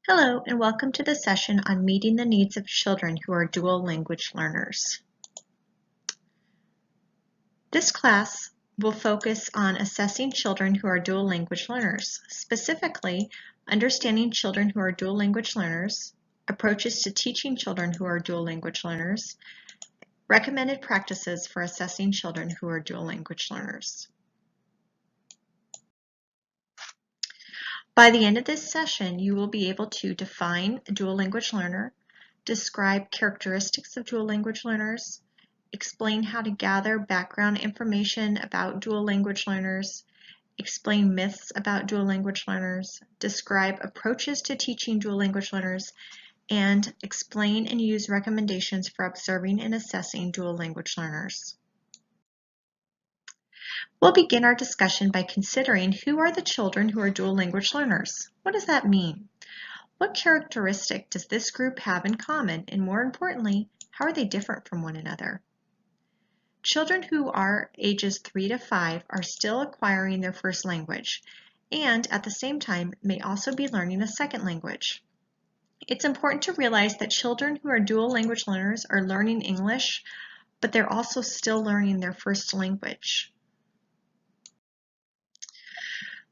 Hello, and welcome to the session on meeting the needs of children who are dual language learners. This class will focus on assessing children who are dual language learners, specifically understanding children who are dual language learners, approaches to teaching children who are dual language learners, recommended practices for assessing children who are dual language learners. By the end of this session, you will be able to define a dual language learner, describe characteristics of dual language learners, explain how to gather background information about dual language learners, explain myths about dual language learners, describe approaches to teaching dual language learners, and explain and use recommendations for observing and assessing dual language learners. We'll begin our discussion by considering who are the children who are dual language learners. What does that mean? What characteristic does this group have in common? And more importantly, how are they different from one another? Children who are ages 3 to 5 are still acquiring their first language and at the same time may also be learning a second language. It's important to realize that children who are dual language learners are learning English, but they're also still learning their first language.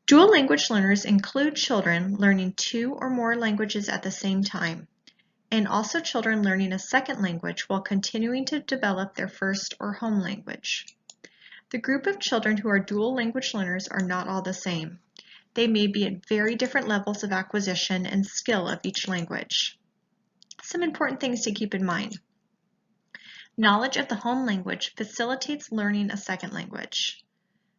Dual language learners include children learning 2 or more languages at the same time, and also children learning a second language while continuing to develop their first or home language. The group of children who are dual language learners are not all the same. They may be at very different levels of acquisition and skill of each language. Some important things to keep in mind. Knowledge of the home language facilitates learning a second language.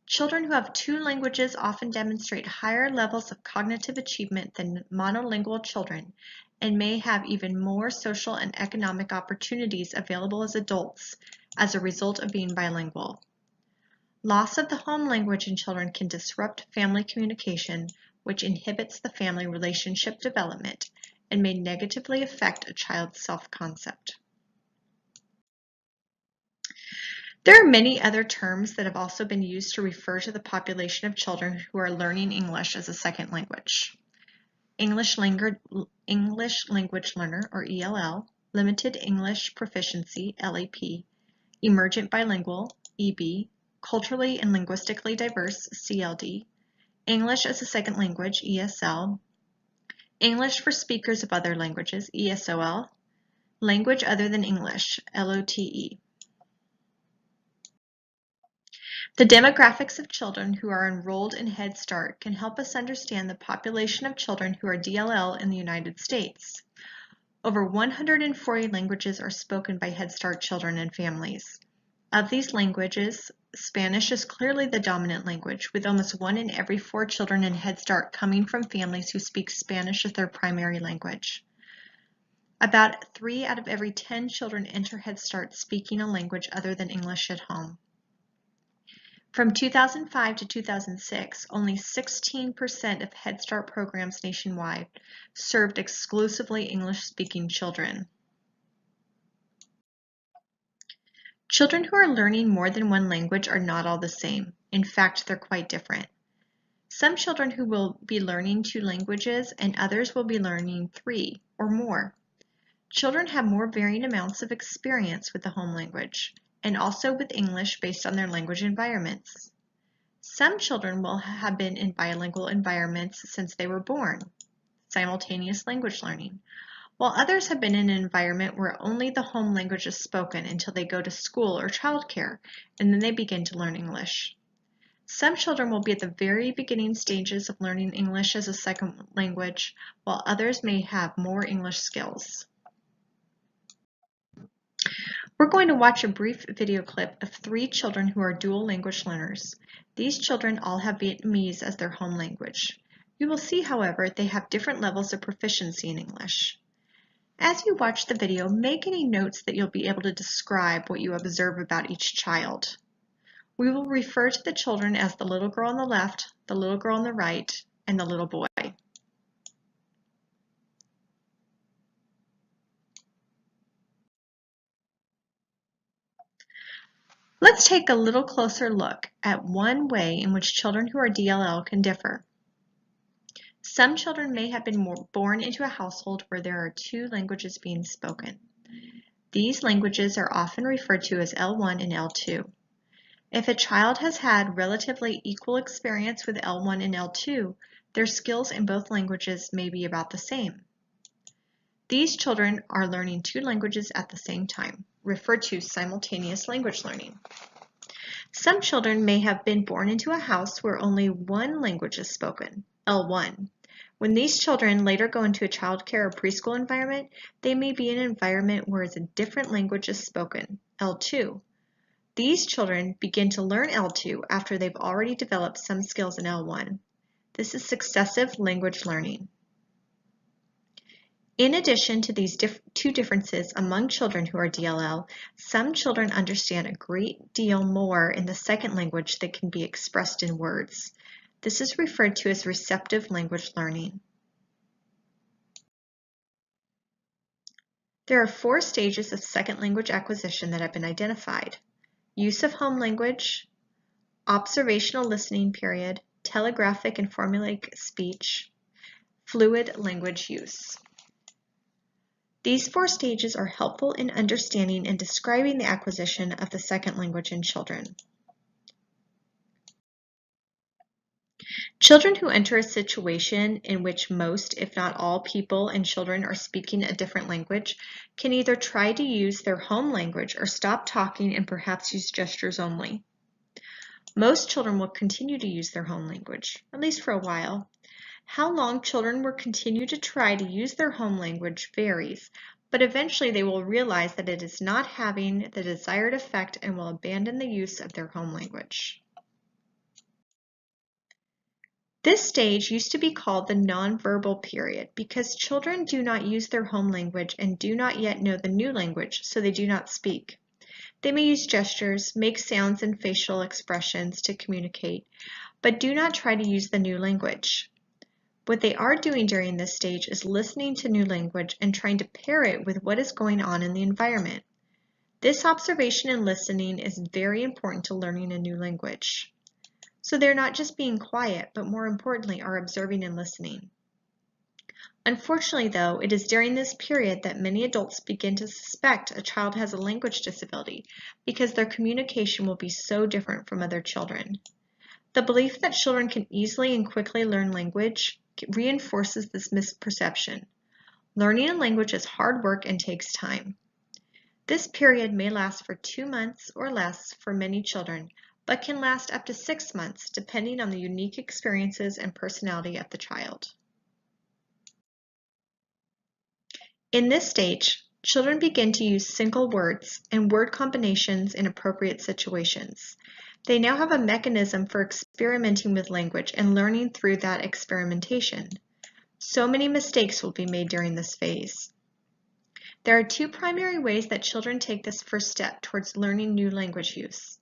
Children who have 2 languages often demonstrate higher levels of cognitive achievement than monolingual children and may have even more social and economic opportunities available as adults as a result of being bilingual. Loss of the home language in children can disrupt family communication, which inhibits the family relationship development and may negatively affect a child's self-concept. There are many other terms that have also been used to refer to the population of children who are learning English as a second language. English language learner, or ELL, limited English proficiency, LAP, emergent bilingual, EB, culturally and linguistically diverse, CLD, English as a second language, ESL, English for speakers of other languages, ESOL, language other than English, LOTE. The demographics of children who are enrolled in Head Start can help us understand the population of children who are DLL in the United States. Over 140 languages are spoken by Head Start children and families. Of these languages, Spanish is clearly the dominant language, with almost 1 in every 4 children in Head Start coming from families who speak Spanish as their primary language. About 3 out of every 10 children enter Head Start speaking a language other than English at home. From 2005 to 2006, only 16% of Head Start programs nationwide served exclusively English-speaking children. Children who are learning more than one language are not all the same. In fact, they're quite different. Some children who will be learning 2 languages and others will be learning 3 or more. Children have more varying amounts of experience with the home language, and also with English based on their language environments. Some children will have been in bilingual environments since they were born, simultaneous language learning, while others have been in an environment where only the home language is spoken until they go to school or childcare, and then they begin to learn English. Some children will be at the very beginning stages of learning English as a second language, while others may have more English skills. We're going to watch a brief video clip of 3 children who are dual language learners. These children all have Vietnamese as their home language. You will see, however, they have different levels of proficiency in English. As you watch the video, make any notes that you'll be able to describe what you observe about each child. We will refer to the children as the little girl on the left, the little girl on the right, and the little boy. Let's take a little closer look at one way in which children who are DLL can differ. Some children may have been born into a household where there are two languages being spoken. These languages are often referred to as L1 and L2. If a child has had relatively equal experience with L1 and L2, their skills in both languages may be about the same. These children are learning two languages at the same time, referred to as simultaneous language learning. Some children may have been born into a house where only one language is spoken, L1. When these children later go into a childcare or preschool environment, they may be in an environment where a different language is spoken, L2. These children begin to learn L2 after they've already developed some skills in L1. This is successive language learning. In addition to these two differences among children who are DLL, some children understand a great deal more in the second language that can be expressed in words. This is referred to as receptive language learning. There are 4 stages of second language acquisition that have been identified: use of home language, observational listening period, telegraphic and formulaic speech, fluid language use. These 4 stages are helpful in understanding and describing the acquisition of the second language in children. Children who enter a situation in which most, if not all, people and children are speaking a different language can either try to use their home language or stop talking and perhaps use gestures only. Most children will continue to use their home language, at least for a while. How long children will continue to try to use their home language varies, but eventually they will realize that it is not having the desired effect and will abandon the use of their home language. This stage used to be called the nonverbal period because children do not use their home language and do not yet know the new language, so they do not speak. They may use gestures, make sounds and facial expressions to communicate, but do not try to use the new language. What they are doing during this stage is listening to new language and trying to pair it with what is going on in the environment. This observation and listening is very important to learning a new language. So they're not just being quiet, but more importantly are observing and listening. Unfortunately, though, it is during this period that many adults begin to suspect a child has a language disability because their communication will be so different from other children. The belief that children can easily and quickly learn language reinforces this misperception. Learning a language is hard work and takes time. This period may last for 2 months or less for many children, but can last up to 6 months depending on the unique experiences and personality of the child. In this stage, children begin to use single words and word combinations in appropriate situations. They now have a mechanism for experimenting with language and learning through that experimentation. So many mistakes will be made during this phase. There are 2 primary ways that children take this first step towards learning new language use.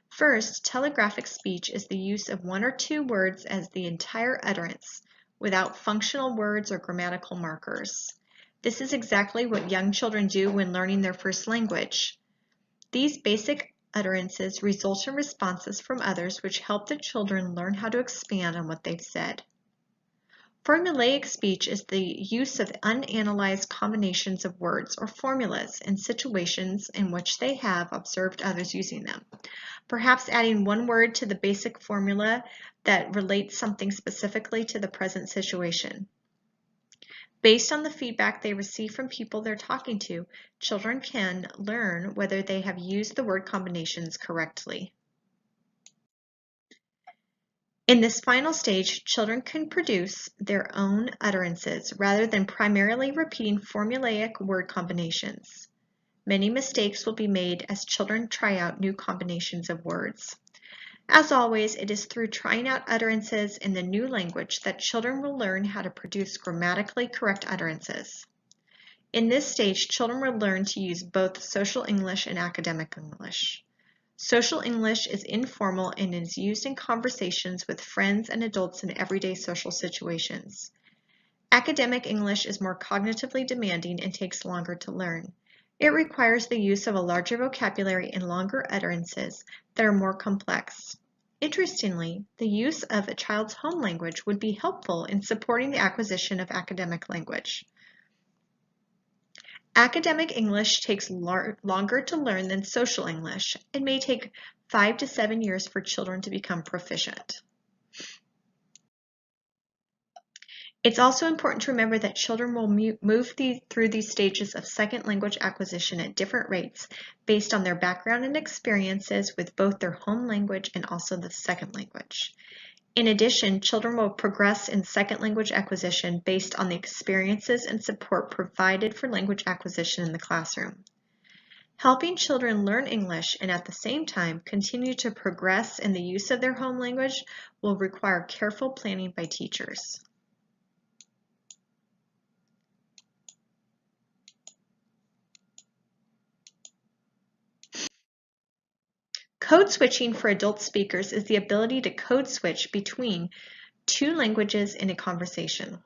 First, telegraphic speech is the use of 1 or 2 words as the entire utterance, without functional words or grammatical markers. This is exactly what young children do when learning their first language. These basic utterances result in responses from others which help the children learn how to expand on what they've said. Formulaic speech is the use of unanalyzed combinations of words or formulas in situations in which they have observed others using them, perhaps adding one word to the basic formula that relates something specifically to the present situation. Based on the feedback they receive from people they're talking to, children can learn whether they have used the word combinations correctly. In this final stage, children can produce their own utterances rather than primarily repeating formulaic word combinations. Many mistakes will be made as children try out new combinations of words. As always, it is through trying out utterances in the new language that children will learn how to produce grammatically correct utterances. In this stage, children will learn to use both social English and academic English. Social English is informal and is used in conversations with friends and adults in everyday social situations. Academic English is more cognitively demanding and takes longer to learn. It requires the use of a larger vocabulary and longer utterances that are more complex. Interestingly, the use of a child's home language would be helpful in supporting the acquisition of academic language. Academic English takes longer to learn than social English and may take 5 to 7 years for children to become proficient. It's also important to remember that children will move through these stages of second language acquisition at different rates based on their background and experiences with both their home language and also the second language. In addition, children will progress in second language acquisition based on the experiences and support provided for language acquisition in the classroom. Helping children learn English and at the same time continue to progress in the use of their home language will require careful planning by teachers. Code switching for adult speakers is the ability to code switch between two languages in a conversation.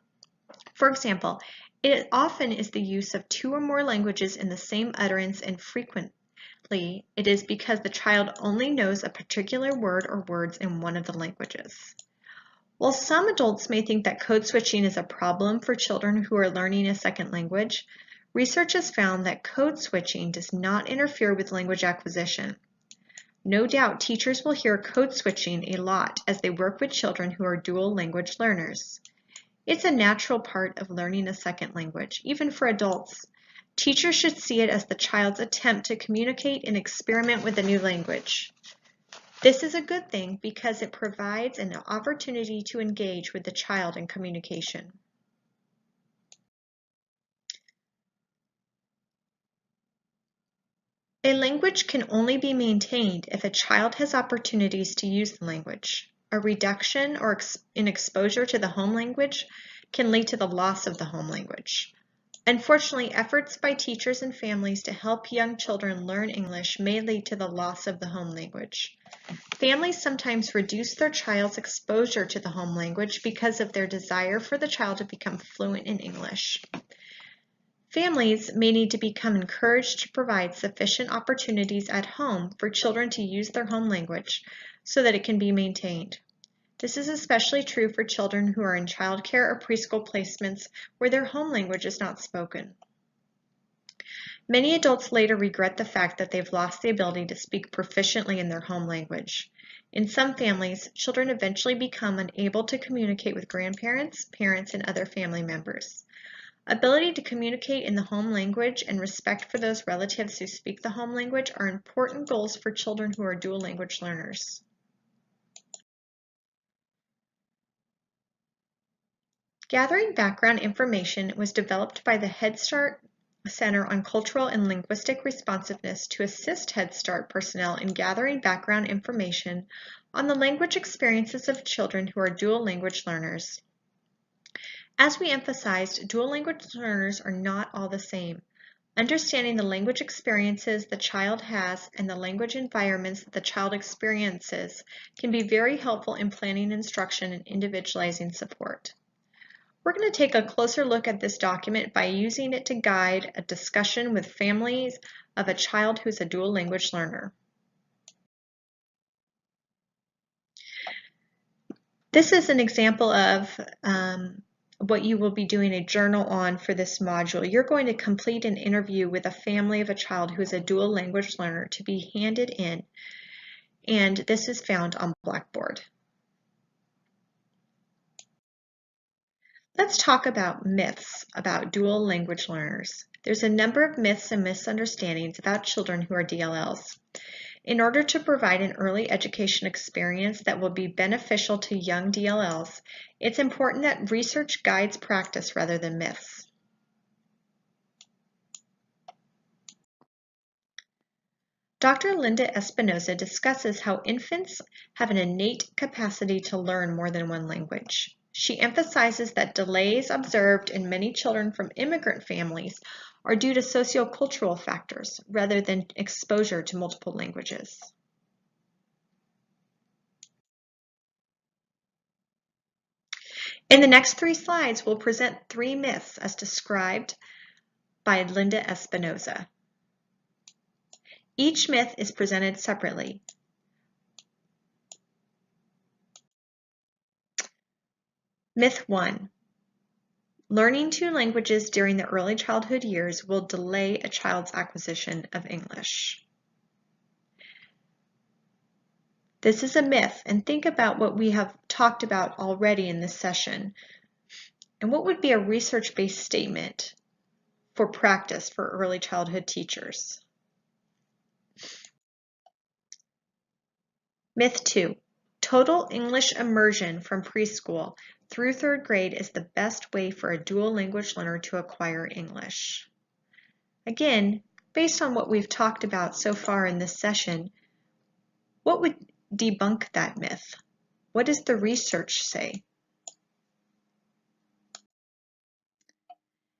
For example, it often is the use of two or more languages in the same utterance, and frequently it is because the child only knows a particular word or words in one of the languages. While some adults may think that code switching is a problem for children who are learning a second language, research has found that code switching does not interfere with language acquisition. No doubt teachers will hear code switching a lot as they work with children who are dual language learners. It's a natural part of learning a second language, even for adults. Teachers should see it as the child's attempt to communicate and experiment with a new language. This is a good thing because it provides an opportunity to engage with the child in communication. A language can only be maintained if a child has opportunities to use the language. A reduction in exposure to the home language can lead to the loss of the home language. Unfortunately, efforts by teachers and families to help young children learn English may lead to the loss of the home language. Families sometimes reduce their child's exposure to the home language because of their desire for the child to become fluent in English. Families may need to become encouraged to provide sufficient opportunities at home for children to use their home language so that it can be maintained. This is especially true for children who are in childcare or preschool placements where their home language is not spoken. Many adults later regret the fact that they've lost the ability to speak proficiently in their home language. In some families, children eventually become unable to communicate with grandparents, parents, and other family members. Ability to communicate in the home language and respect for those relatives who speak the home language are important goals for children who are dual language learners. Gathering background information was developed by the Head Start Center on Cultural and Linguistic Responsiveness to assist Head Start personnel in gathering background information on the language experiences of children who are dual language learners. As we emphasized, dual language learners are not all the same. Understanding the language experiences the child has and the language environments that the child experiences can be very helpful in planning instruction and individualizing support. We're going to take a closer look at this document by using it to guide a discussion with families of a child who's a dual language learner. This is an example of what you will be doing a journal on for this module. You're going to complete an interview with a family of a child who is a dual language learner to be handed in, and this is found on Blackboard. Let's talk about myths about dual language learners. There's a number of myths and misunderstandings about children who are DLLs. In order to provide an early education experience that will be beneficial to young DLLs, it's important that research guides practice rather than myths. Dr. Linda Espinosa discusses how infants have an innate capacity to learn more than one language. She emphasizes that delays observed in many children from immigrant families are due to sociocultural factors rather than exposure to multiple languages. In the next 3 slides, we'll present 3 myths as described by Linda Espinosa. Each myth is presented separately. Myth 1. Learning two languages during the early childhood years will delay a child's acquisition of English. This is a myth, and think about what we have talked about already in this session. And what would be a research-based statement for practice for early childhood teachers? Myth 2. Total English immersion from preschool through third grade is the best way for a dual language learner to acquire English. Again, based on what we've talked about so far in this session, what would debunk that myth? What does the research say?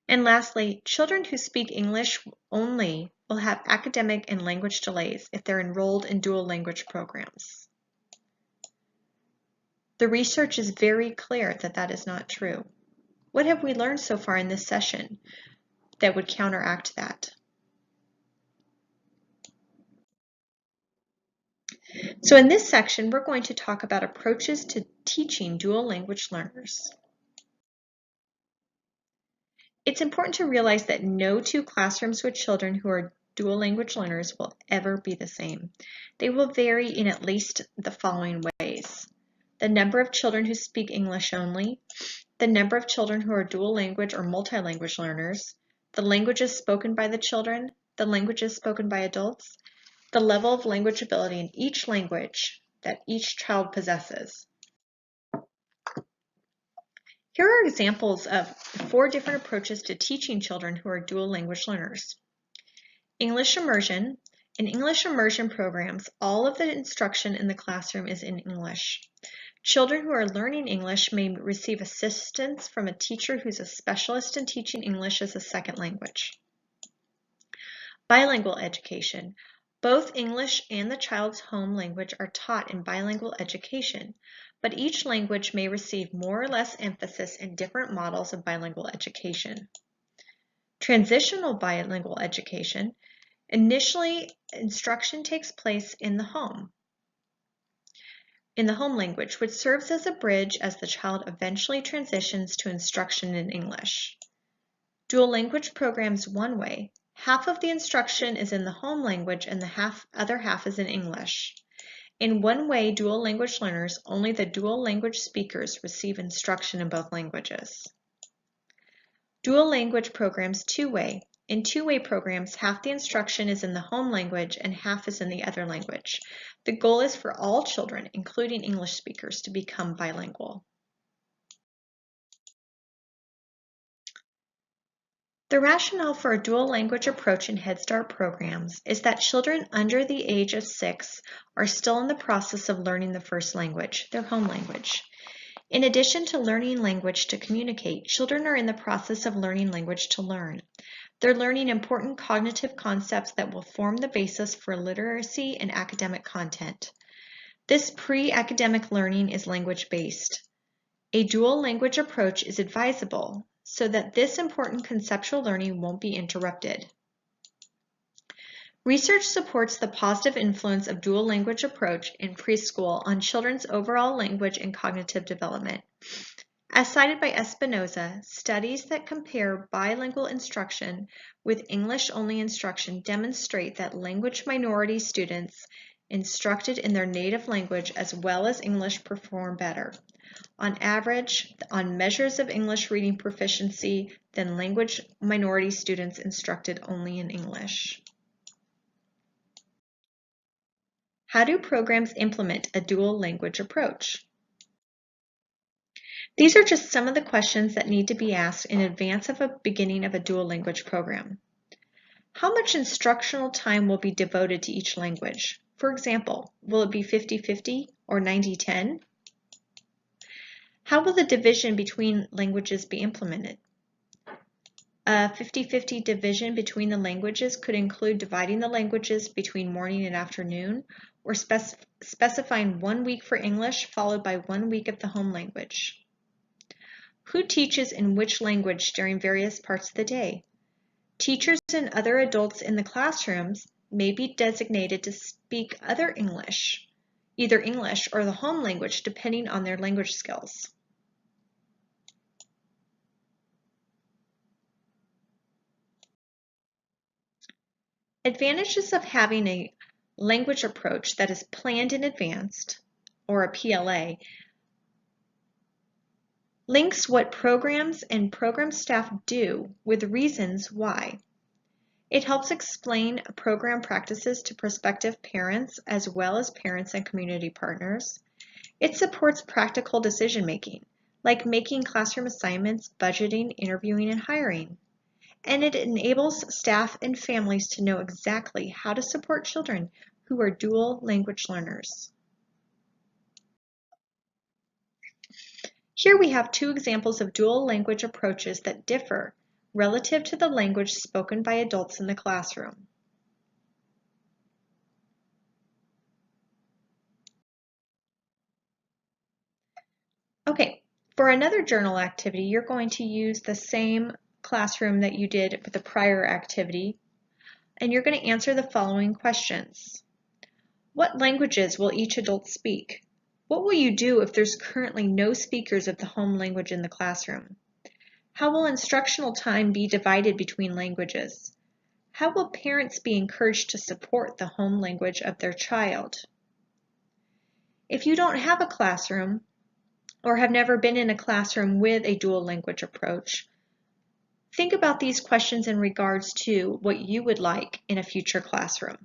And lastly, children who speak English only will have academic and language delays if they're enrolled in dual language programs. The research is very clear that that is not true. What have we learned so far in this session that would counteract that? So in this section, we're going to talk about approaches to teaching dual language learners. It's important to realize that no two classrooms with children who are dual language learners will ever be the same. They will vary in at least the following ways: the number of children who speak English only, the number of children who are dual language or multi-language learners, the languages spoken by the children, the languages spoken by adults, the level of language ability in each language that each child possesses. Here are examples of 4 different approaches to teaching children who are dual language learners. English immersion. In English immersion programs, all of the instruction in the classroom is in English. Children who are learning English may receive assistance from a teacher who's a specialist in teaching English as a second language. Bilingual education. Both English and the child's home language are taught in bilingual education, but each language may receive more or less emphasis in different models of bilingual education. Transitional bilingual education. Initially, instruction takes place in the home language, which serves as a bridge as the child eventually transitions to instruction in English. Dual language programs one way. Half of the instruction is in the home language and the other half is in English. In one way dual language learners, only the dual language speakers receive instruction in both languages. Dual language programs two-way. In two-way programs, half the instruction is in the home language and half is in the other language. The goal is for all children, including English speakers, to become bilingual. The rationale for a dual language approach in Head Start programs is that children under the age of 6 are still in the process of learning the first language, their home language. In addition to learning language to communicate, children are in the process of learning language to learn. They're learning important cognitive concepts that will form the basis for literacy and academic content. This pre-academic learning is language-based. A dual language approach is advisable so that this important conceptual learning won't be interrupted. Research supports the positive influence of dual language approach in preschool on children's overall language and cognitive development. As cited by Espinosa, studies that compare bilingual instruction with English-only instruction demonstrate that language minority students instructed in their native language as well as English perform better, on average, on measures of English reading proficiency than language minority students instructed only in English. How do programs implement a dual language approach? These are just some of the questions that need to be asked in advance of a beginning of a dual language program. How much instructional time will be devoted to each language? For example, will it be 50-50 or 90-10? How will the division between languages be implemented? A 50-50 division between the languages could include dividing the languages between morning and afternoon, or specifying 1 week for English followed by 1 week of the home language. Who teaches in which language during various parts of the day? Teachers and other adults in the classrooms may be designated to speak other English, either English or the home language, depending on their language skills. Advantages of having a language approach that is planned in advance, or a PLA, links what programs and program staff do with reasons why. It helps explain program practices to prospective parents as well as parents and community partners. It supports practical decision making, like making classroom assignments, budgeting, interviewing, and hiring. And it enables staff and families to know exactly how to support children who are dual language learners. Here we have two examples of dual language approaches that differ relative to the language spoken by adults in the classroom. Okay, for another journal activity, you're going to use the same classroom that you did with the prior activity, and you're going to answer the following questions. What languages will each adult speak? What will you do if there's currently no speakers of the home language in the classroom? How will instructional time be divided between languages? How will parents be encouraged to support the home language of their child? If you don't have a classroom or have never been in a classroom with a dual language approach, think about these questions in regards to what you would like in a future classroom.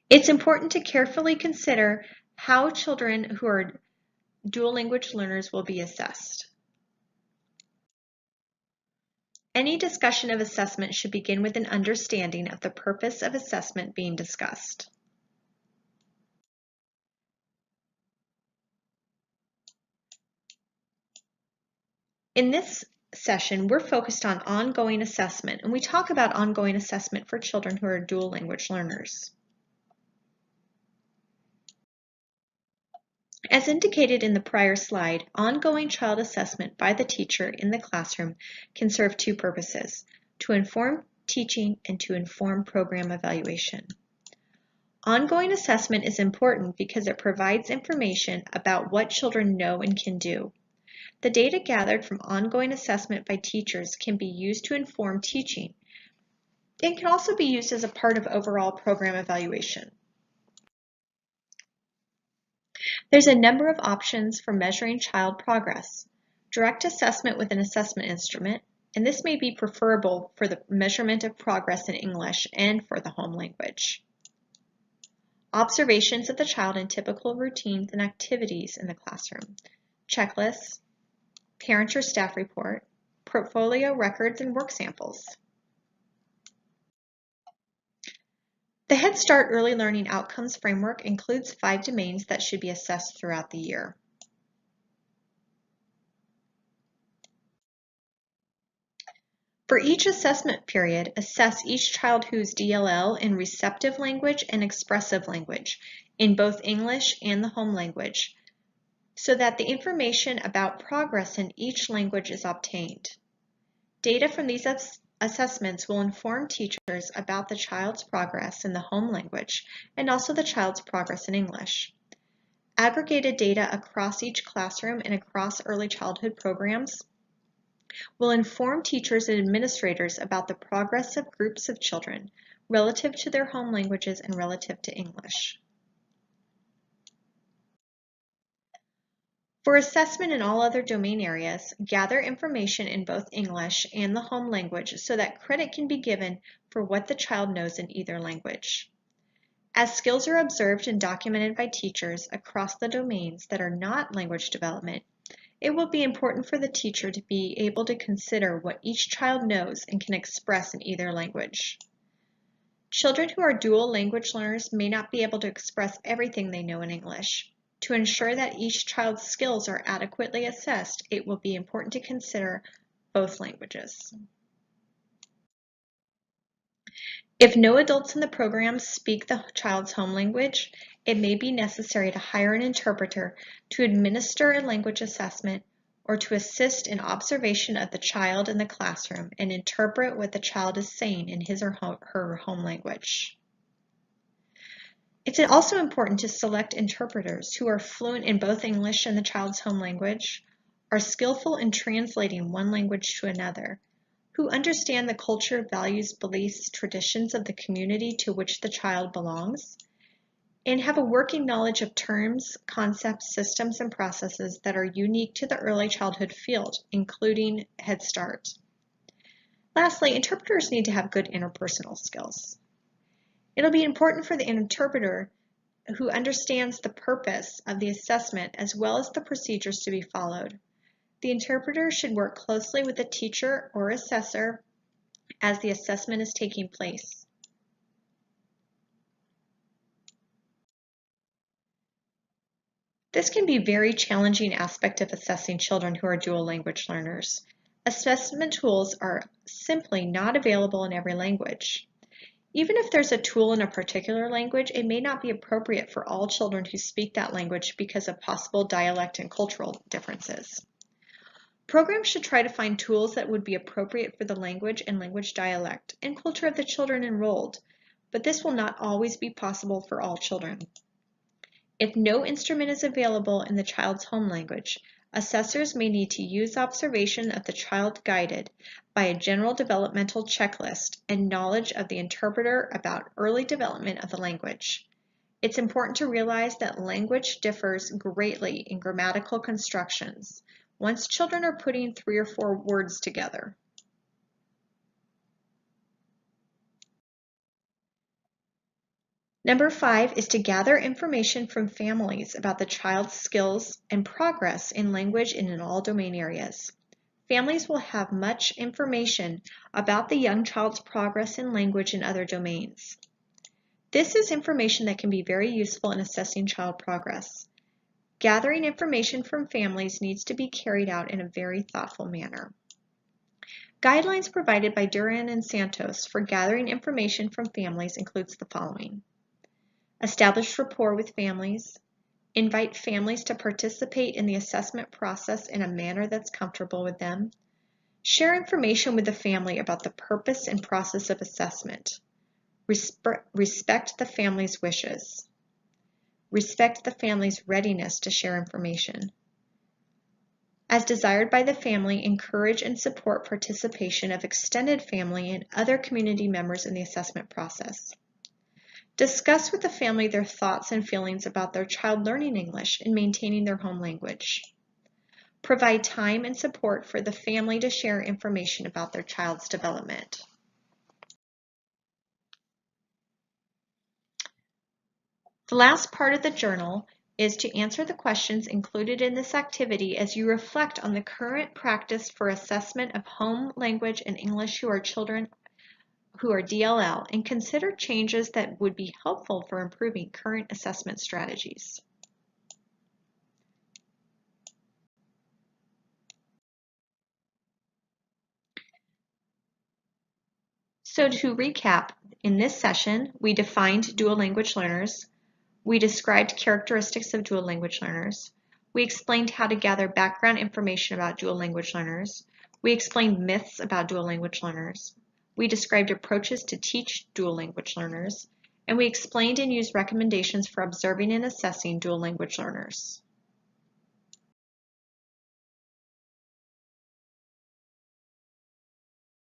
It's important to carefully consider how children who are dual language learners will be assessed. Any discussion of assessment should begin with an understanding of the purpose of assessment being discussed. In this session, we're focused on ongoing assessment, and we talk about ongoing assessment for children who are dual language learners. As indicated in the prior slide, ongoing child assessment by the teacher in the classroom can serve two purposes: to inform teaching and to inform program evaluation. Ongoing assessment is important because it provides information about what children know and can do. The data gathered from ongoing assessment by teachers can be used to inform teaching and can also be used as a part of overall program evaluation. There's a number of options for measuring child progress. Direct assessment with an assessment instrument, and this may be preferable for the measurement of progress in English and for the home language. Observations of the child in typical routines and activities in the classroom. Checklists, parent or staff report, portfolio records, and work samples. The Head Start Early Learning Outcomes Framework includes 5 domains that should be assessed throughout the year. For each assessment period, assess each child whose DLL in receptive language and expressive language in both English and the home language, so that the information about progress in each language is obtained. Data from these assessments will inform teachers about the child's progress in the home language and also the child's progress in English. Aggregated data across each classroom and across early childhood programs will inform teachers and administrators about the progress of groups of children relative to their home languages and relative to English. For assessment in all other domain areas, gather information in both English and the home language so that credit can be given for what the child knows in either language. As skills are observed and documented by teachers across the domains that are not language development, it will be important for the teacher to be able to consider what each child knows and can express in either language. Children who are dual language learners may not be able to express everything they know in English. To ensure that each child's skills are adequately assessed, it will be important to consider both languages. If no adults in the program speak the child's home language, it may be necessary to hire an interpreter to administer a language assessment or to assist in observation of the child in the classroom and interpret what the child is saying in his or her home language. It's also important to select interpreters who are fluent in both English and the child's home language, are skillful in translating one language to another, who understand the culture, values, beliefs, traditions of the community to which the child belongs, and have a working knowledge of terms, concepts, systems, and processes that are unique to the early childhood field, including Head Start. Lastly, interpreters need to have good interpersonal skills. It'll be important for the interpreter who understands the purpose of the assessment as well as the procedures to be followed. The interpreter should work closely with the teacher or assessor as the assessment is taking place. This can be a very challenging aspect of assessing children who are dual language learners. Assessment tools are simply not available in every language. Even if there's a tool in a particular language, it may not be appropriate for all children who speak that language because of possible dialect and cultural differences. Programs should try to find tools that would be appropriate for the language and language dialect and culture of the children enrolled, but this will not always be possible for all children. If no instrument is available in the child's home language, assessors may need to use observation of the child guided by a general developmental checklist and knowledge of the interpreter about early development of the language. It's important to realize that language differs greatly in grammatical constructions once children are putting 3 or 4 words together. Number 5 is to gather information from families about the child's skills and progress in language and in all domain areas. Families will have much information about the young child's progress in language and other domains. This is information that can be very useful in assessing child progress. Gathering information from families needs to be carried out in a very thoughtful manner. Guidelines provided by Duran and Santos for gathering information from families includes the following. Establish rapport with families. Invite families to participate in the assessment process in a manner that's comfortable with them. Share information with the family about the purpose and process of assessment. Respect the family's wishes. Respect the family's readiness to share information. As desired by the family, encourage and support participation of extended family and other community members in the assessment process. Discuss with the family their thoughts and feelings about their child learning English and maintaining their home language. Provide time and support for the family to share information about their child's development. The last part of the journal is to answer the questions included in this activity as you reflect on the current practice for assessment of home language and English who are children who are DLL and consider changes that would be helpful for improving current assessment strategies. So to recap, in this session, we defined dual language learners, we described characteristics of dual language learners, we explained how to gather background information about dual language learners, we explained myths about dual language learners, we described approaches to teach dual language learners, and we explained and used recommendations for observing and assessing dual language learners.